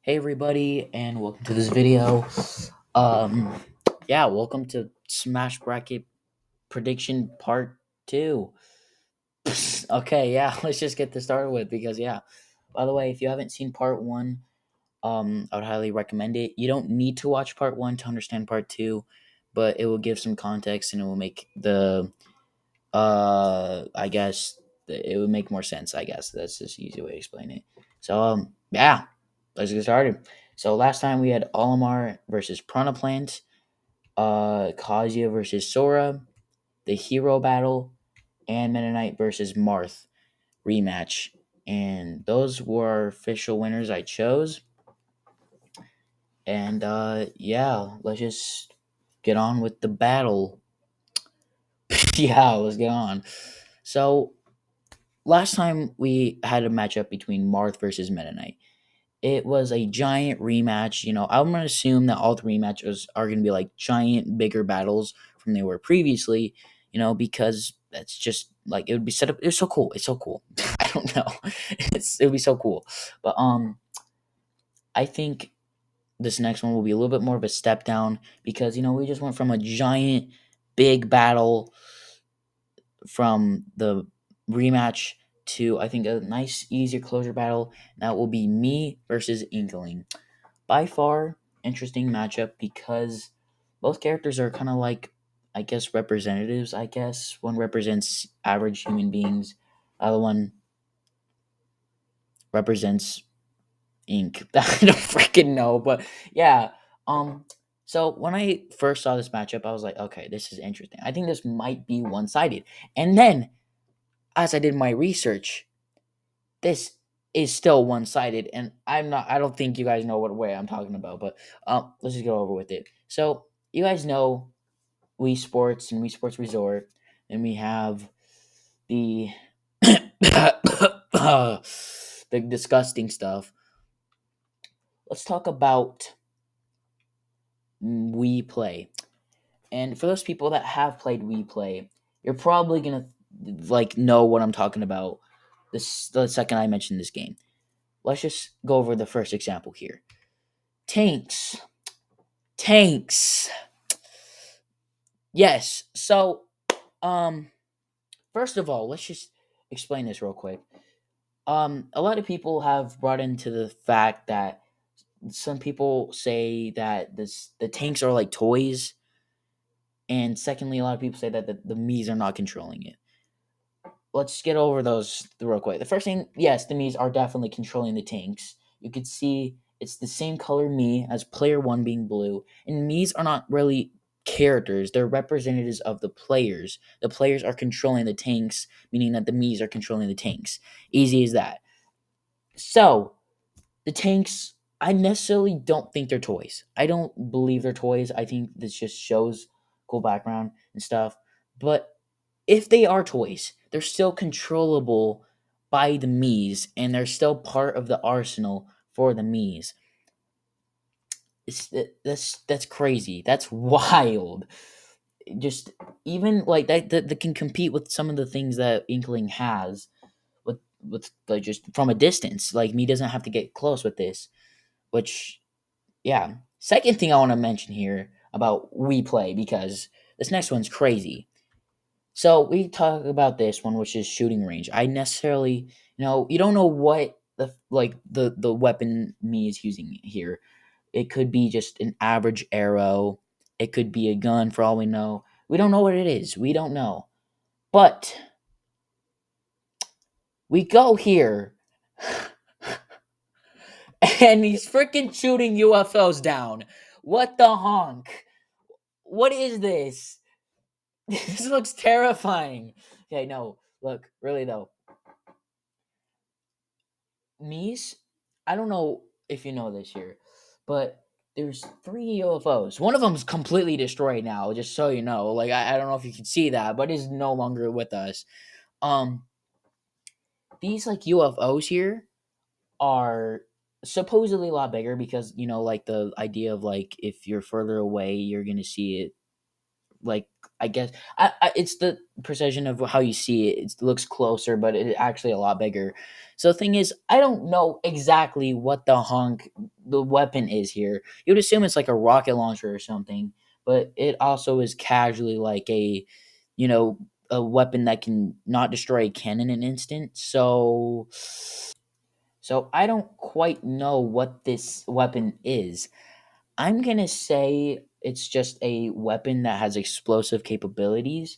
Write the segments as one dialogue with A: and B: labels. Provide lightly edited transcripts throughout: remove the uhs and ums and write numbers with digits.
A: Hey everybody, and welcome to this video. Um, welcome to Smash Bracket Prediction Part 2. Okay, yeah, let's just get this started with because by the way, if you haven't seen Part 1, I would highly recommend it. You don't need to watch Part 1 to understand Part 2, but it will give some context and it will make I guess it would make more sense. I guess that's just an easy way to explain it. So let's get started. So last time we had Olimar versus Pronaplant, Kazuya versus Sora, the Hero Battle, and Mennonite versus Marth rematch. And those were official winners I chose. And let's just get on with the battle. Let's get on. So last time we had a matchup between Marth versus Mennonite. It was a giant rematch. I'm gonna assume that all the rematches are gonna be like giant, bigger battles from they were previously. Because that's just like it would be set up. It's so cool. It's so cool. I don't know. It would be so cool. But I think this next one will be a little bit more of a step down because we just went from a giant, big battle from the rematch to I think a nice, easier closure battle. That will be me versus Inkling. By far, interesting matchup because both characters are kind of like, I guess, representatives. I guess one represents average human beings, the other one represents ink. I don't freaking know, but yeah. Um. So when I first saw this matchup, I was like, okay, this is interesting. I think this might be one sided. And then as I did my research, this is still one sided, and I don't think you guys know what way I'm talking about, but let's just go over with it. So you guys know Wii Sports and Wii Sports Resort, and we have the the disgusting stuff. Let's talk about Wii Play. And for those people that have played Wii Play, you're probably gonna like know what I'm talking about this the second I mention this game. Let's just go over the first example here. Tanks. Tanks. Yes. So, um, first of all, let's just explain this real quick. A lot of people have brought into the fact that some people say that the tanks are like toys, and secondly, a lot of people say that the Mii's are not controlling it. Let's get over those real quick. The first thing, yes, the Mii's are definitely controlling the tanks. You could see it's the same color Mii as player one being blue, and Mii's are not really characters; they're representatives of the players. The players are controlling the tanks, meaning that the Mii's are controlling the tanks. Easy as that. So the tanks, I necessarily don't think they're toys. I don't believe they're toys. I think this just shows cool background and stuff. But if they are toys, they're still controllable by the Mii's, and they're still part of the arsenal for the Mii's. That's crazy. That's wild. Just even like that can compete with some of the things that Inkling has with like just from a distance. Like me doesn't have to get close with this, which yeah. Second thing I want to mention here about We Play because this next one's crazy. So we talk about this one, which is shooting range. I necessarily, you don't know what the weapon me is using here. It could be just an average arrow. It could be a gun for all we know. We don't know what it is. We don't know. But we go here, and he's freaking shooting UFOs down. What the honk? What is this? This looks terrifying. Okay, no, look, really though, Mies, I don't know if you know this here, but there's three UFOs. One of them's completely destroyed now, just so you know. Like I don't know if you can see that, but is no longer with us. Um, these like UFOs here are supposedly a lot bigger because like the idea of like if you're further away, you're gonna see it like I guess it's the precision of how you see it. It looks closer, but it's actually a lot bigger. So the thing is, I don't know exactly what the honk the weapon is here. You would assume it's like a rocket launcher or something, but it also is casually like a, you know, a weapon that can not destroy a cannon in an instant. So I don't quite know what this weapon is. I'm gonna say it's just a weapon that has explosive capabilities,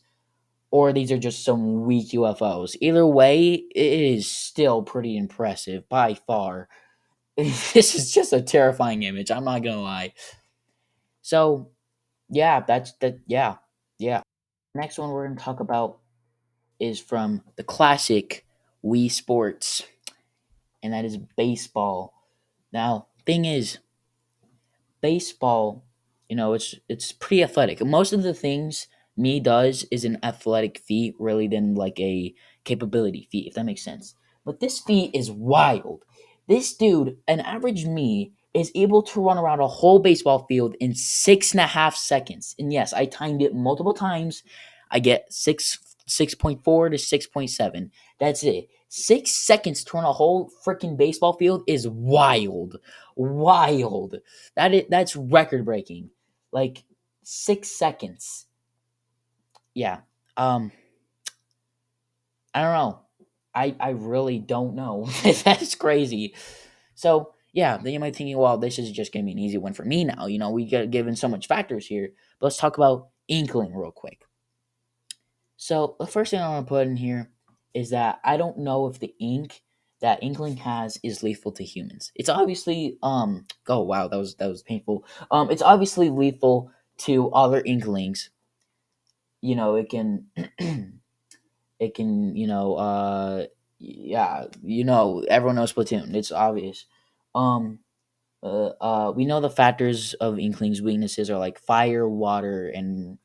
A: or these are just some weak UFOs. Either way, it is still pretty impressive by far. This is just a terrifying image. I'm not gonna lie. So yeah, that's that. Yeah, yeah. Next one we're gonna talk about is from the classic Wii Sports, and that is baseball. Now, thing is, baseball, it's pretty athletic. Most of the things me does is an athletic feat, really than like a capability feat, if that makes sense. But this feat is wild. This dude, an average me, is able to run around a whole baseball field in 6.5 seconds. And yes, I timed it multiple times. I get 6.4 to 6.7. That's it. 6 seconds to run a whole freaking baseball field is wild. Wild. That's record breaking. Like 6 seconds. Yeah. Um, I don't know. I really don't know. That's crazy. So yeah, then you might be thinking, well, this is just gonna be an easy one for me now. We got given so much factors here. But let's talk about Inkling real quick. So the first thing I want to put in here is that I don't know if the ink that Inkling has is lethal to humans. It's obviously oh wow, that was painful. It's obviously lethal to other Inklings. It can it can, yeah, everyone knows Platoon. It's obvious. Um we know the factors of Inkling's weaknesses are like fire, water, and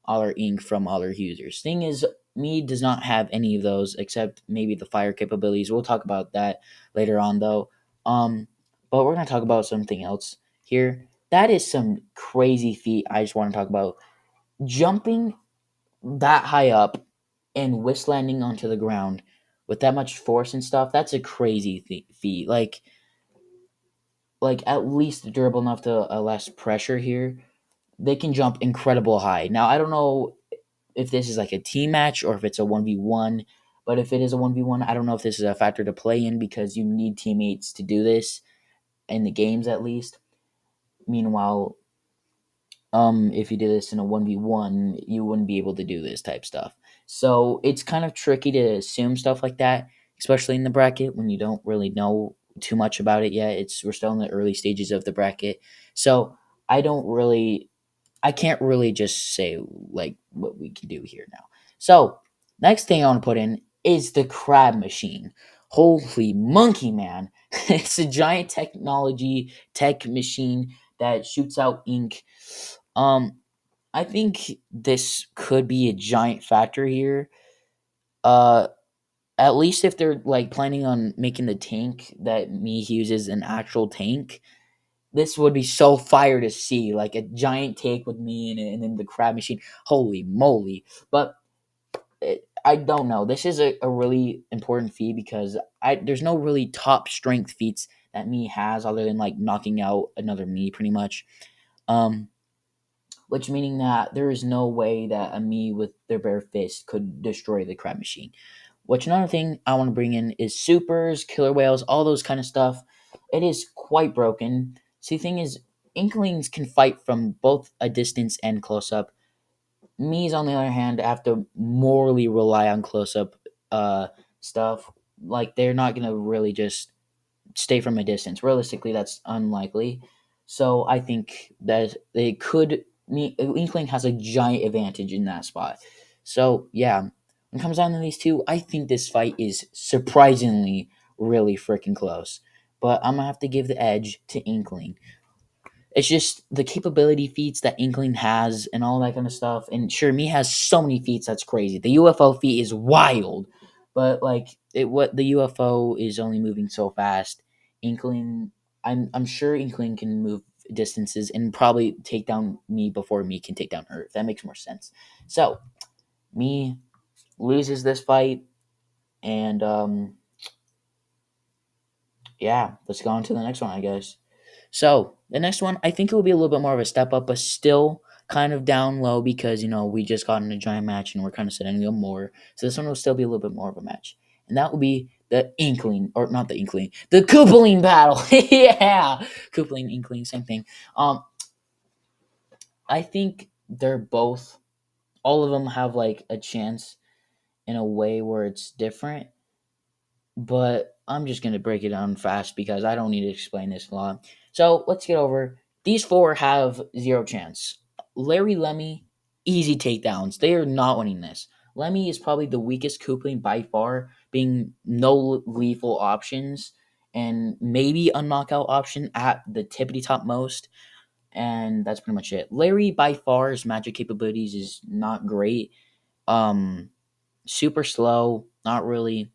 A: other ink from other users. Thing is, me does not have any of those except maybe the fire capabilities. We'll talk about that later on, though. But we're gonna talk about something else here. That is some crazy feat. I just want to talk about jumping that high up and whisk landing onto the ground with that much force and stuff. That's a crazy feat. Like at least durable enough to less pressure here. They can jump incredible high. Now I don't know if this is like a team match or if it's a 1v1, but if it is a 1v1, I don't know if this is a factor to play in because you need teammates to do this in the games at least. Meanwhile, if you did this in a 1v1, you wouldn't be able to do this type stuff. So it's kind of tricky to assume stuff like that, especially in the bracket when you don't really know too much about it yet. We're still in the early stages of the bracket. So I don't really I can't really just say like what we can do here now. So next thing I want to put in is the crab machine. Holy monkey, man. It's a giant tech machine that shoots out ink. um I think this could be a giant factor here. uh at least if they're like planning on making the tank that me uses an actual tank, this would be so fire to see, like a giant take with me in it, and then the crab machine. Holy moly! But I don't know. This is a really important feat because there's no really top strength feats that me has other than like knocking out another me, pretty much. Um, which meaning that there is no way that a me with their bare fist could destroy the crab machine. Which another thing I want to bring in is supers, killer whales, all those kind of stuff. It is quite broken. See, the thing is, Inklings can fight from both a distance and close up. Me's on the other hand have to morally rely on close up uh stuff. Like they're not gonna really just stay from a distance. Realistically, that's unlikely. So I think that they could. Inkling has a giant advantage in that spot. So yeah, when it comes down to these two, I think this fight is surprisingly really freaking close. But I'm gonna have to give the edge to Inkling. It's just the capability feats that Inkling has and all that kind of stuff. And sure, me has so many feats that's crazy. The UFO feat is wild, but like what the UFO is only moving so fast. Inkling, I'm sure Inkling can move distances and probably take down me before me can take down Earth. That makes more sense. So me loses this fight, and yeah, let's go on to the next one, I guess. So the next one, I think it will be a little bit more of a step up, but still kind of down low because we just got in a giant match and we're kind of setting a more. So this one will still be a little bit more of a match, and that will be the Inkling, or not the Inkling, the Koopaling battle. Yeah, Koopaling, Inkling, same thing. I think they're both. All of them have like a chance in a way where it's different, but I'm just gonna break it down fast because I don't need to explain this a lot. So let's get over. These four have zero chance. Larry Lemmy, easy takedowns. They are not winning this. Lemmy is probably the weakest Koopaling by far, being no lethal options and maybe a knockout option at the tippity top most. And that's pretty much it. Larry by far his magic capabilities is not great. Um Super slow, not really.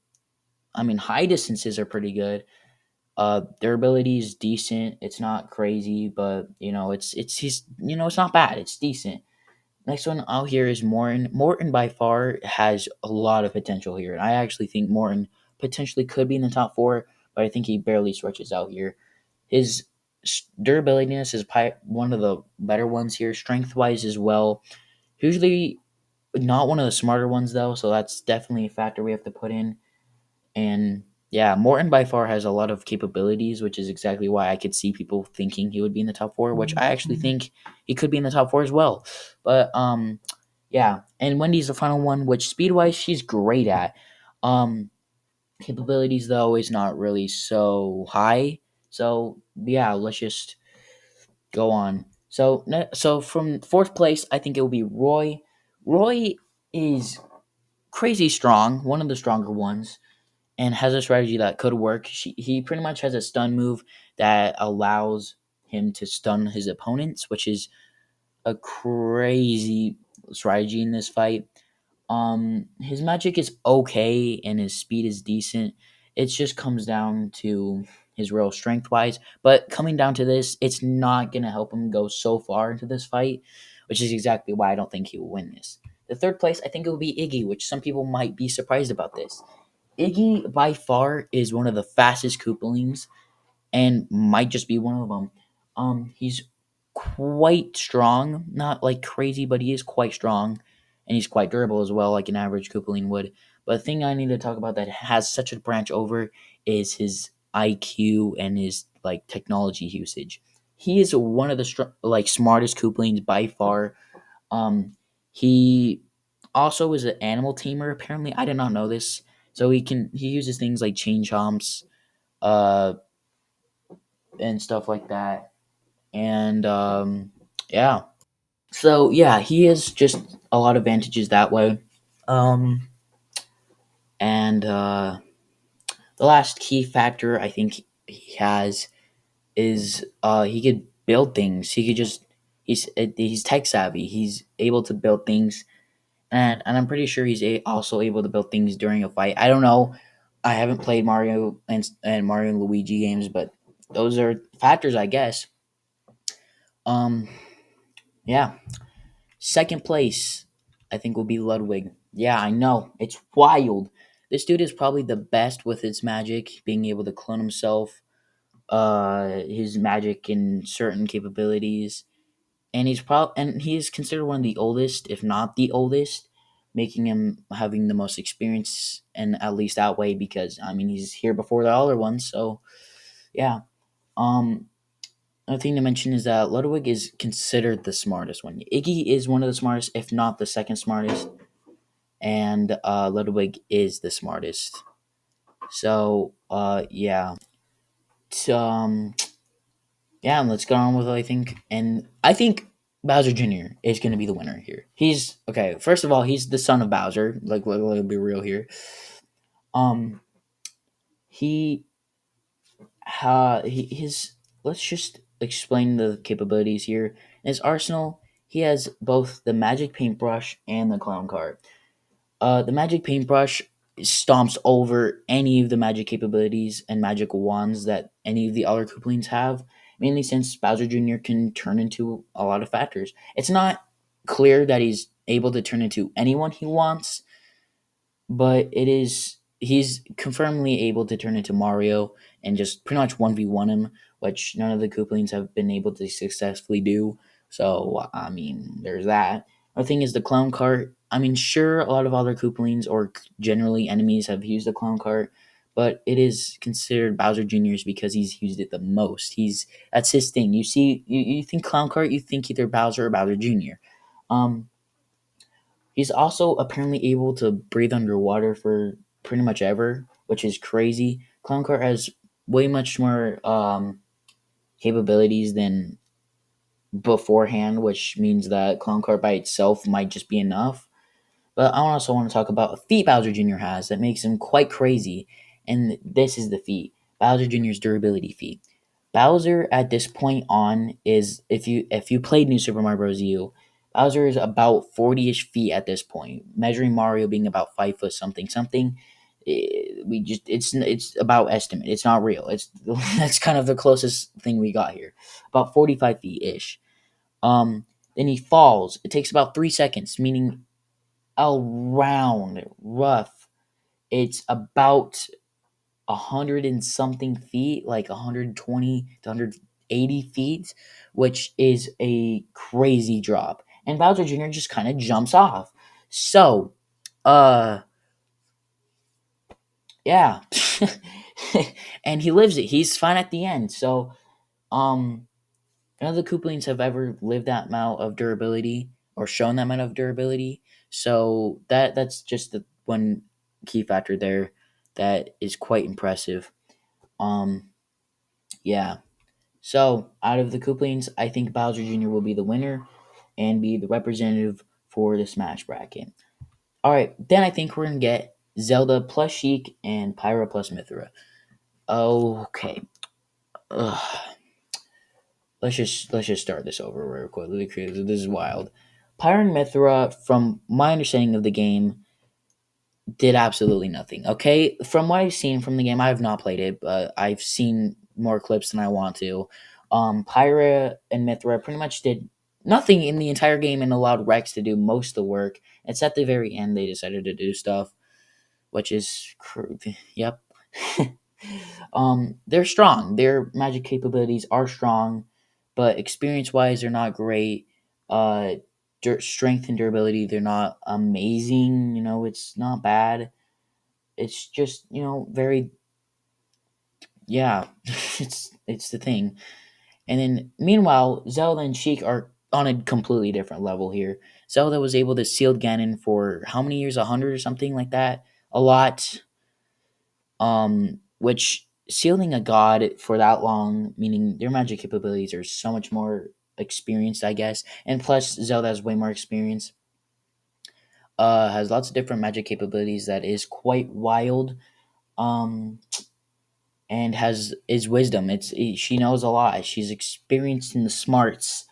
A: I mean, high distances are pretty good. Their ability is decent. It's not crazy, but it's he's it's not bad. It's decent. Next one out here is Morton. Morton by far has a lot of potential here, and I actually think Morton potentially could be in the top four, but I think he barely stretches out here. His durabilitiness is one of the better ones here. Strength wise as well. Usually not one of the smarter ones though, so that's definitely a factor we have to put in. And yeah, Morton by far has a lot of capabilities, which is exactly why I could see people thinking he would be in the top four, which I actually think he could be in the top four as well. But yeah, and Wendy's the final one, which speed wise she's great at. Um, Capabilities though is not really so high. So yeah, let's just go on. So from fourth place, I think it will be Roy. Roy is crazy strong, one of the stronger ones, and has a strategy that could work. He pretty much has a stun move that allows him to stun his opponents, which is a crazy strategy in this fight. His magic is okay and his speed is decent. It just comes down to his real strength wise. But coming down to this, it's not gonna help him go so far into this fight, which is exactly why I don't think he will win this. The third place, I think it will be Iggy, which some people might be surprised about this. Iggy by far is one of the fastest Koopalings and might just be one of them. He's quite strong, not like crazy, but he is quite strong, and he's quite durable as well, like an average Koopaling would. But the thing I need to talk about that has such a branch over is his IQ and his like technology usage. He is one of the smartest Koopalings by far. He also is an animal tamer. Apparently, I did not know this. So he uses things like chain chomps, uh, and stuff like that. And yeah, so yeah, he has just a lot of advantages that way. Um, and the last key factor I think he has is he could build things. He could just he's tech savvy. He's able to build things, and I'm pretty sure he's also able to build things during a fight. I don't know. I haven't played Mario and Mario and Luigi games, but those are factors, I guess. Um, yeah. Second place, I think, will be Ludwig. Yeah, I know. It's wild. This dude is probably the best with his magic, being able to clone himself, his magic and certain capabilities. And he is considered one of the oldest, if not the oldest, making him having the most experience and at least that way because I mean he's here before the other ones, so yeah. Um Another thing to mention is that Ludwig is considered the smartest one. Iggy is one of the smartest, if not the second smartest, and Ludwig is the smartest. So, yeah. Um, yeah, and let's go on with what I think. And I think Bowser Jr. is going to be the winner here. He's okay. First of all, he's the son of Bowser. Like, let's be real here. Um, he, his. Let's just explain the capabilities here. In his arsenal, he has both the magic paintbrush and the clown cart. The magic paintbrush stomps over any of the magic capabilities and magic wands that any of the other Koopalings have, mainly since Bowser Jr. can turn into a lot of factors. It's not clear that he's able to turn into anyone he wants, but he's confirmedly able to turn into Mario and just pretty much 1v1 him, which none of the Koopalings have been able to successfully do. So, I mean, there's that. The thing is, the clown cart. I mean, sure, a lot of other Koopalings or generally enemies have used the clown cart, but it is considered Bowser Jr.'s because he's used it the most. That's his thing. You think clown cart, you think either Bowser or Bowser Jr. Um, He's also apparently able to breathe underwater for pretty much ever, which is crazy. Clowncar has way much more capabilities than beforehand, which means that Clowncar by itself might just be enough. But I also want to talk about a feat Bowser Jr. has that makes him quite crazy, and this is the feat Bowser Jr.'s durability feat. Bowser at this point on is if you played New Super Mario Bros. U, Bowser is about 40-ish feet at this point, measuring Mario being about 5 foot something something. We just it's about estimate. It's not real. It's that's kind of the closest thing we got here, about 45 feet ish. Then he falls. It takes about 3 seconds, meaning around rough. It's about 100 and something feet, like 120 to 180 feet, which is a crazy drop. And Bowser Jr. just kind of jumps off. So, uh, yeah. And he lives it. He's fine at the end. So, um, none of the Koopalings have ever lived that amount of durability or shown that amount of durability. So that's just the one key factor there that is quite impressive. Um, yeah. So out of the Koopalings, I think Bowser Jr. will be the winner and be the representative for the Smash bracket. All right, then I think we're gonna get Zelda plus Sheik and Pyra plus Mithra. Okay. Ugh. Let's just start this over real quickly because this is wild. Pyra and Mithra, from my understanding of the game, did absolutely nothing. Okay, from what I've seen from the game, I have not played it, but I've seen more clips than I want to. Pyra and Mithra pretty much did nothing in the entire game and allowed Rex to do most of the work. It's at the very end they decided to do stuff, which is yep. They're strong. Their magic capabilities are strong, but experience wise, they're not great. Uh, Strength and durability, they're not amazing. It's not bad. It's just very yeah. it's the thing. And then meanwhile, Zelda and Sheik are on a completely different level here. Zelda was able to seal Ganon for how many years? 100 or something like that. A lot. Which sealing a god for that long, meaning their magic capabilities are so much more experienced, I guess. And plus, Zelda has way more experience. Has lots of different magic capabilities that is quite wild. Um, and has is wisdom. She knows a lot. She's experienced in the smarts.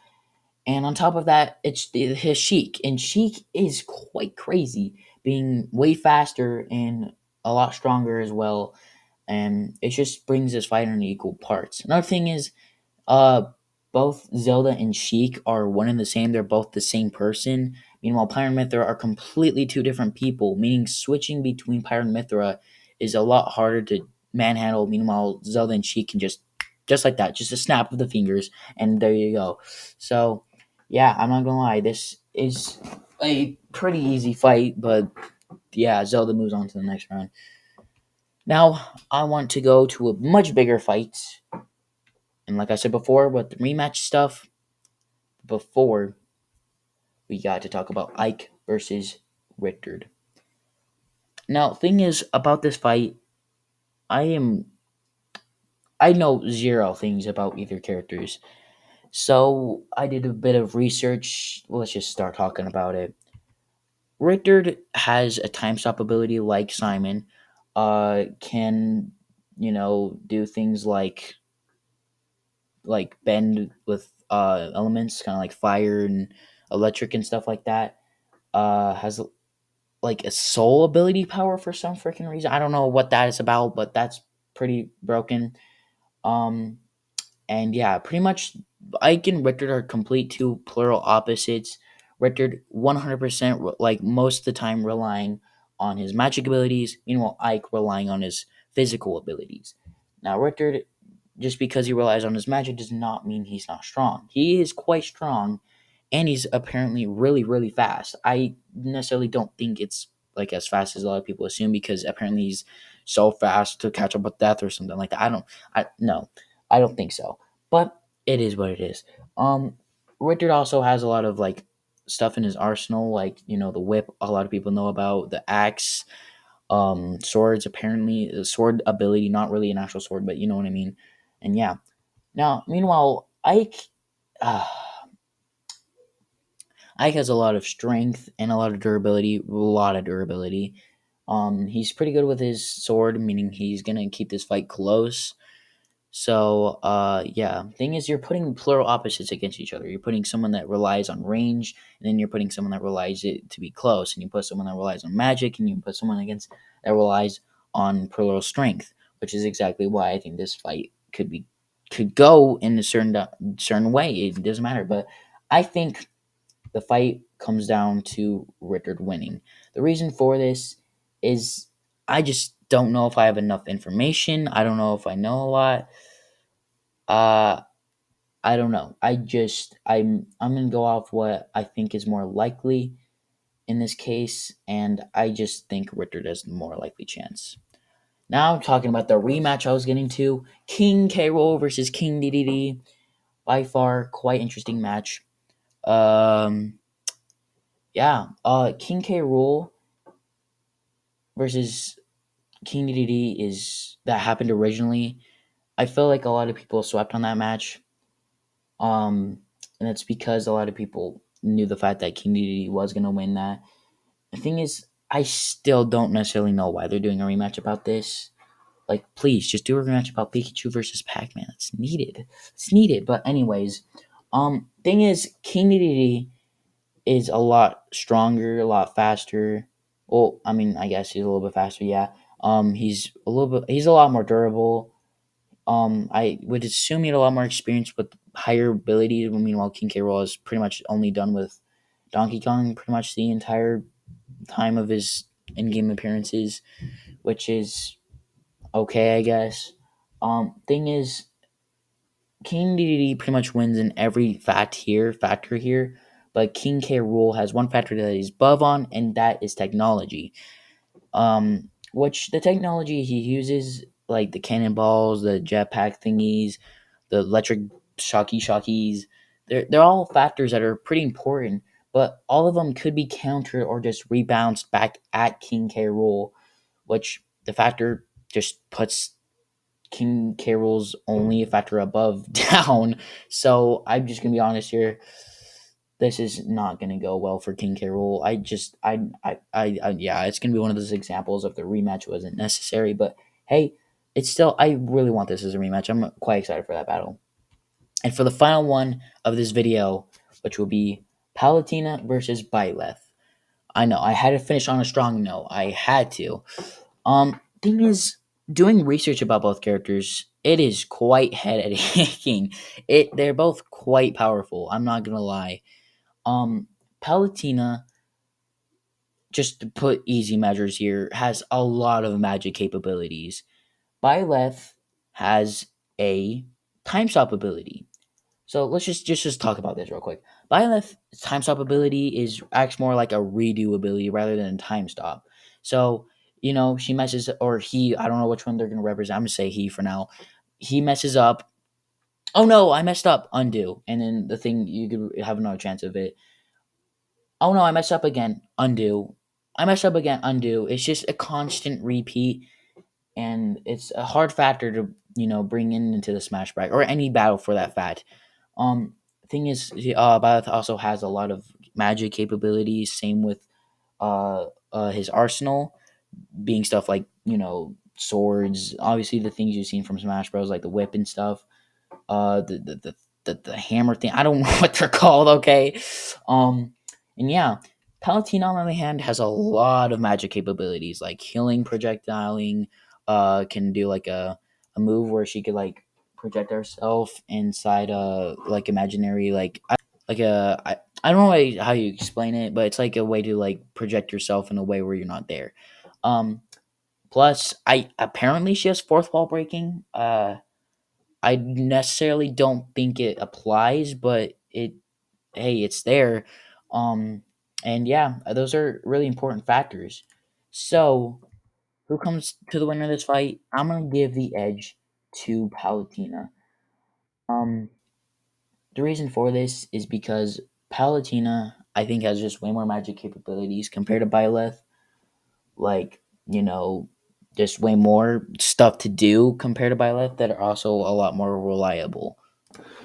A: And on top of that, it's his Sheik, and Sheik is quite crazy, being way faster and a lot stronger as well. And it just brings this fighter in equal parts. Another thing is, uh, both Zelda and Sheik are one and the same. They're both the same person. Meanwhile, Pyre and Mithra are completely two different people. Meaning, switching between Pyre and Mithra is a lot harder to manhandle. Meanwhile, Zelda and Sheik can just like that, just a snap of the fingers, and there you go. So, yeah, I'm not gonna lie. This is a pretty easy fight, but yeah, Zelda moves on to the next round. Now, I want to go to a much bigger fight. And like I said before, with the rematch stuff, before we got to talk about Ike versus Richard. Now, thing is about this fight, I am I know zero things about either characters. So I did a bit of research. Let's just start talking about it. Richard has a time stop ability like Simon. Can do things like bend with elements, kind of like fire and electric and stuff like that. Has like a soul ability power for some freaking reason. I don't know what that is about, but that's pretty broken. Um, and yeah, pretty much Ike and Richard are complete two plural opposites. Richard 100% like most of the time relying on his magic abilities, meanwhile Ike relying on his physical abilities. Now Richter, just because he relies on his magic does not mean he's not strong. He is quite strong, and he's apparently really, really fast. I necessarily don't think it's like as fast as a lot of people assume, because apparently he's so fast to catch up with death or something like that. I no, I don't think so. But it is what it is. Richard also has a lot of like stuff in his arsenal, like the whip. A lot of people know about the axe, swords. Apparently, the sword ability, not really an actual sword, but you know what I mean. And yeah. Now, meanwhile, uh, Ike has a lot of strength and a lot of durability. A lot of durability. He's pretty good with his sword, meaning he's gonna keep this fight close. So, yeah. Thing is, you're putting plural opposites against each other. You're putting someone that relies on range, and then you're putting someone that relies it to be close, and you put someone that relies on magic, and you put someone against that relies on plural strength, which is exactly why I think this fight could go in a certain way. It doesn't matter, but I think the fight comes down to Rickard winning. The reason for this is I just don't know if I have enough information. I don't know if I know a lot. Uh, I don't know. I'm gonna go off what I think is more likely in this case, and I just think Richter has the more likely chance. Now I'm talking about the rematch I was getting to: King K. Rool versus King DDD. By far, quite interesting match. Um, yeah. King K. Rool versus King DDD is that happened originally. I feel like a lot of people swept on that match. And it's because a lot of people knew the fact that King Dedede was gonna win that. The thing is, I still don't necessarily know why they're doing a rematch about this. Like, please, just do a rematch about Pikachu versus Pac-Man. It's needed. It's needed. But anyways, thing is, King Dedede is a lot stronger, a lot faster. Well, I mean, I guess he's a little bit faster, yeah. He's a lot more durable. I would assume he had a lot more experience with higher abilities. Meanwhile, King K. Rool is pretty much only done with Donkey Kong pretty much the entire time of his in-game appearances, which is okay, I guess. Thing is, King Dedede pretty much wins in every factor here, but King K. Rool has one factor that he's above on, and that is technology. Which the technology he uses, like the cannonballs, the jetpack thingies, the electric shockies, they're all factors that are pretty important, but all of them could be countered or just rebounced back at King K. Rool, which the factor just puts King K. Rool's only a factor above down. So I'm just gonna be honest here. This is not going to go well for King K. Rool. Yeah, it's going to be one of those examples of the rematch wasn't necessary. But hey, it's still, I really want this as a rematch. I'm quite excited for that battle. And for the final one of this video, which will be Palutena versus Byleth. I know, I had to finish on a strong note. I had to. Thing is, doing research about both characters, it is quite head aching. They're both quite powerful. I'm not gonna lie. Um, Palutena, just to put easy measures here, has a lot of magic capabilities. Byleth has a time stop ability. So let's just talk about this real quick. Byleth's time stop ability acts more like a redo ability rather than a time stop. So she messes, or he, I don't know which one they're gonna represent. I'm gonna say he for now. He messes up. Oh no, I messed up. Undo, and then the thing, you could have another chance of it. Oh no, I messed up again. Undo. I messed up again. Undo. It's just a constant repeat, and it's a hard factor to bring into the Smash bracket or any battle for that fact. Um, Thing is, Byleth also has a lot of magic capabilities. Same with his arsenal, being stuff like swords. Obviously, the things you've seen from Smash Bros, like the whip and stuff. The hammer thing. I don't know what they're called. Okay, um, and yeah, Palutena on the other hand has a lot of magic capabilities, like healing, projectiling. Can do like a move where she could like project herself inside a like imaginary like I don't know how you explain it, but it's like a way to like project yourself in a way where you're not there. Um, Plus, I apparently she has fourth wall breaking. I necessarily don't think it applies, but it hey, it's there. Um, and yeah, those are really important factors. So, who comes to the winner of this fight? I'm gonna give the edge to Palatina. Um, the reason for this is because Palatina, I think, has just way more magic capabilities compared to Byleth. Like, you know, just way more stuff to do compared to Byleth that are also a lot more reliable.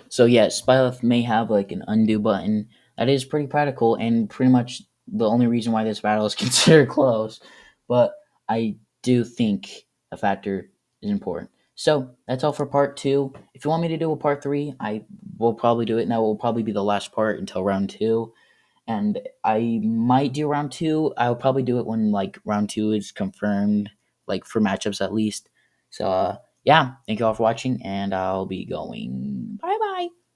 A: So yes, Byleth may have like an undo button that is pretty practical and pretty much the only reason why this battle is considered close. But I do think a factor is important. So that's all for part two. If you want me to do a part three, I will probably do it. And that will probably be the last part until round two. And I might do round two. I'll probably do it when like round two is confirmed, like for matchups at least. So yeah, thank you all for watching, and I'll be going. Bye bye.